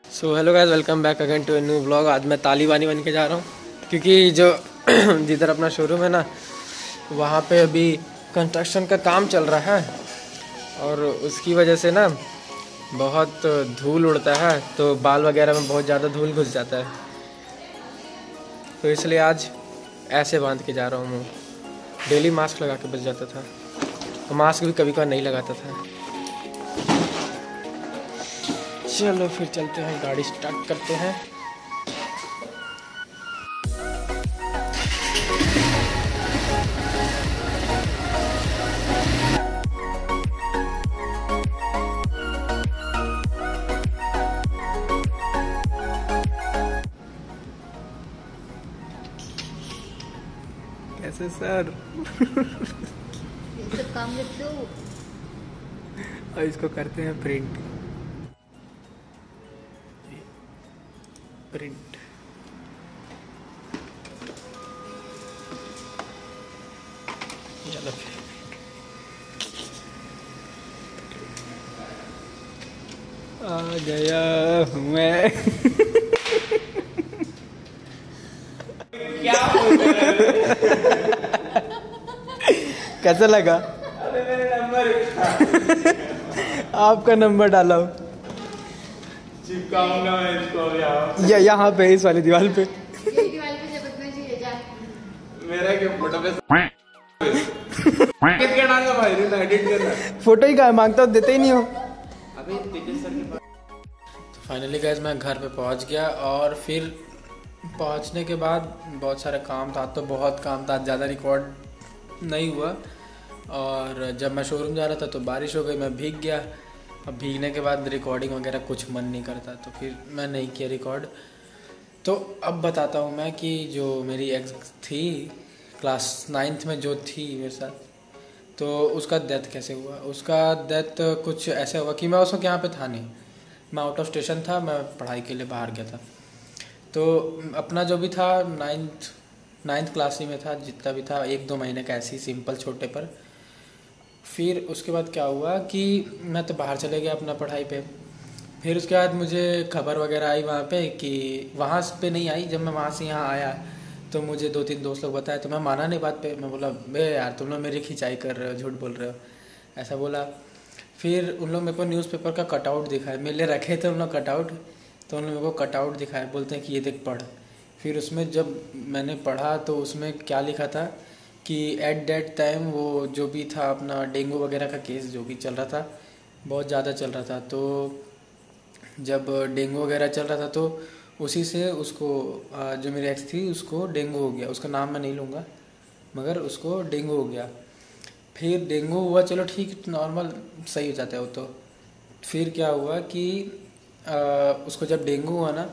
So hello guys, welcome back again to a new vlog. आज मैं तालिबानी बन के जा रहा हूँ क्योंकि जो जिधर अपना शोरूम है ना, वहाँ पे अभी कंस्ट्रक्शन का काम चल रहा है और उसकी वजह से ना बहुत धूल उड़ता है, तो बाल वगैरह में बहुत ज़्यादा धूल घुस जाता है, तो इसलिए आज ऐसे बांध के जा रहा हूँ। मैं डेली मास्क लगा के बच जाता था, तो मास्क भी कभी कभार नहीं लगाता था। चलो फिर चलते हैं, गाड़ी स्टार्ट करते हैं। कैसे सर? ये सब काम रख दो और इसको करते हैं प्रिंट। चलो आ गया हूँ मैं। क्या कैसा लगा? अरे मेरे नंबर आपका नंबर डाला हूँ, चिपकाऊंगा मैं इसको यहाँ पे इस वाली दीवार पे। मेरा क्या फोटो पे क्या डालना भाई, एडिट करना। फोटो ही का मांगता हो, देते ही नहीं हो। अभी तेजस सर के पास। तो फाइनली गाइस मैं घर पे पहुंच गया और फिर पहुंचने के बाद बहुत सारा काम था, तो बहुत काम था, ज़्यादा रिकॉर्ड नहीं हुआ। और जब मैं शोरूम जा रहा था तो बारिश हो गई, मैं भीग गया। अब भीगने के बाद रिकॉर्डिंग वगैरह कुछ मन नहीं करता, तो फिर मैं नहीं किया रिकॉर्ड। तो अब बताता हूँ मैं कि जो मेरी एक्स थी क्लास 9th में जो थी मेरे साथ, तो उसका डेथ कैसे हुआ। उसका डेथ कुछ ऐसे हुआ कि मैं उस वक्त यहाँ पे था नहीं, मैं आउट ऑफ स्टेशन था, मैं पढ़ाई के लिए बाहर गया था। तो अपना जो भी था 9th क्लास ही में था, जितना भी था 1-2 महीने का ऐसे ही सिंपल छोटे पर। फिर उसके बाद क्या हुआ कि मैं तो बाहर चले गया अपना पढ़ाई पे। फिर उसके बाद मुझे खबर वगैरह आई वहाँ पे कि वहाँ पे नहीं आई, जब मैं वहाँ से यहाँ आया तो मुझे 2-3 दोस्त लोग बताए, तो मैं माना नहीं बात पे। मैं बोला बे यार तुम लोग मेरी खिंचाई कर रहे हो, झूठ बोल रहे हो, ऐसा बोला। फिर उन लोग मेरे को न्यूज़पेपर का कटआउट दिखाए, मेरे लिए रखे थे उन लोग कटआउट, तो उन लोग मेरे को कटआउट दिखाए, बोलते हैं कि ये देख पढ़। फिर उसमें जब मैंने पढ़ा तो उसमें क्या लिखा था कि एट दैट टाइम वो जो भी था अपना डेंगू वगैरह का केस जो भी चल रहा था, बहुत ज़्यादा चल रहा था। तो जब डेंगू वगैरह चल रहा था तो उसी से उसको जो मेरी एक्स थी उसको डेंगू हो गया। उसका नाम मैं नहीं लूँगा, मगर उसको डेंगू हो गया। फिर डेंगू हुआ, चलो ठीक, नॉर्मल सही हो जाता है वो। तो फिर क्या हुआ कि उसको जब डेंगू हुआ ना,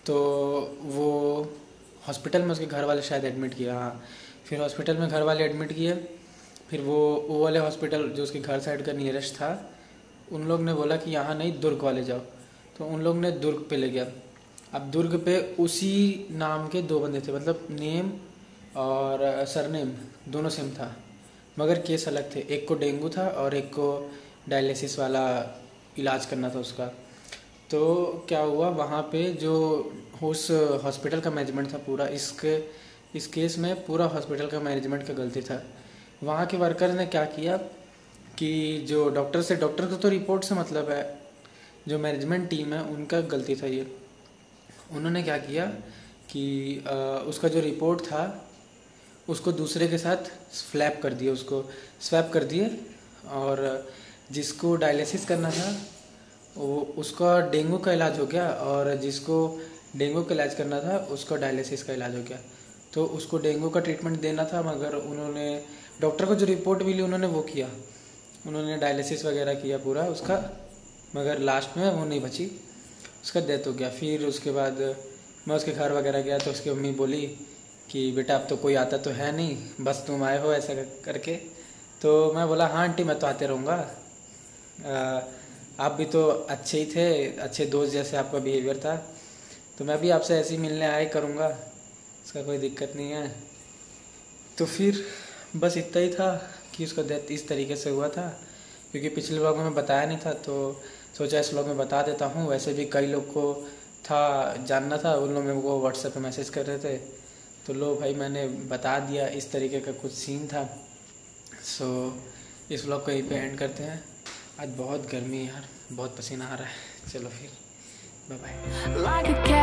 तो वो हॉस्पिटल में उसके घर वाले शायद एडमिट किया। हाँ, फिर हॉस्पिटल में घर वाले एडमिट किए। फिर वो वाले हॉस्पिटल जो उसके घर साइड का नियरेस्ट था, उन लोग ने बोला कि यहाँ नहीं, दुर्ग वाले जाओ। तो उन लोग ने दुर्ग पे ले गया। अब दुर्ग पे उसी नाम के 2 बंदे थे, मतलब नेम और सरनेम दोनों सेम था, मगर केस अलग थे। एक को डेंगू था और एक को डायलिसिस वाला इलाज करना था उसका। तो क्या हुआ वहाँ पे, जो उस हॉस्पिटल का मैनेजमेंट था पूरा, इस केस में पूरा हॉस्पिटल का मैनेजमेंट का गलती था। वहाँ के वर्कर ने क्या किया कि जो डॉक्टर को तो रिपोर्ट से मतलब है, जो मैनेजमेंट टीम है उनका गलती था ये। उन्होंने क्या किया कि उसका जो रिपोर्ट था उसको दूसरे के साथ स्वैप कर दिए, और जिसको डायलिसिस करना था वो उसका डेंगू का इलाज हो गया, और जिसको डेंगू का इलाज करना था उसका डायलिसिस का इलाज हो गया। तो उसको डेंगू का ट्रीटमेंट देना था, मगर उन्होंने डॉक्टर को जो रिपोर्ट मिली उन्होंने वो किया, उन्होंने डायलिसिस वगैरह किया पूरा उसका, मगर लास्ट में वो नहीं बची, उसका डेथ हो गया। फिर उसके बाद मैं उसके घर वगैरह गया तो उसकी मम्मी बोली कि बेटा अब तो कोई आता तो है नहीं, बस तुम आए हो ऐसा करके। तो मैं बोला हाँ आंटी मैं तो आते रहूँगा, आप भी तो अच्छे ही थे, अच्छे दोस्त जैसे आपका बिहेवियर था, तो मैं भी आपसे ऐसे ही मिलने आया करूँगा, इसका कोई दिक्कत नहीं है। तो फिर बस इतना ही था कि उसका डेथ इस तरीके से हुआ था क्योंकि पिछले व्लॉग में बताया नहीं था, तो सोचा इस व्लॉग में बता देता हूँ। वैसे भी कई लोग को था जानना था, उन लोग मेरे को व्हाट्सएप पे मैसेज कर रहे थे, तो लो भाई मैंने बता दिया। इस तरीके का कुछ सीन था। सो इस व्लॉग को यहीं पे एंड करते हैं। आज बहुत गर्मी है यार, बहुत पसीना आ रहा है। चलो फिर बाय बाय।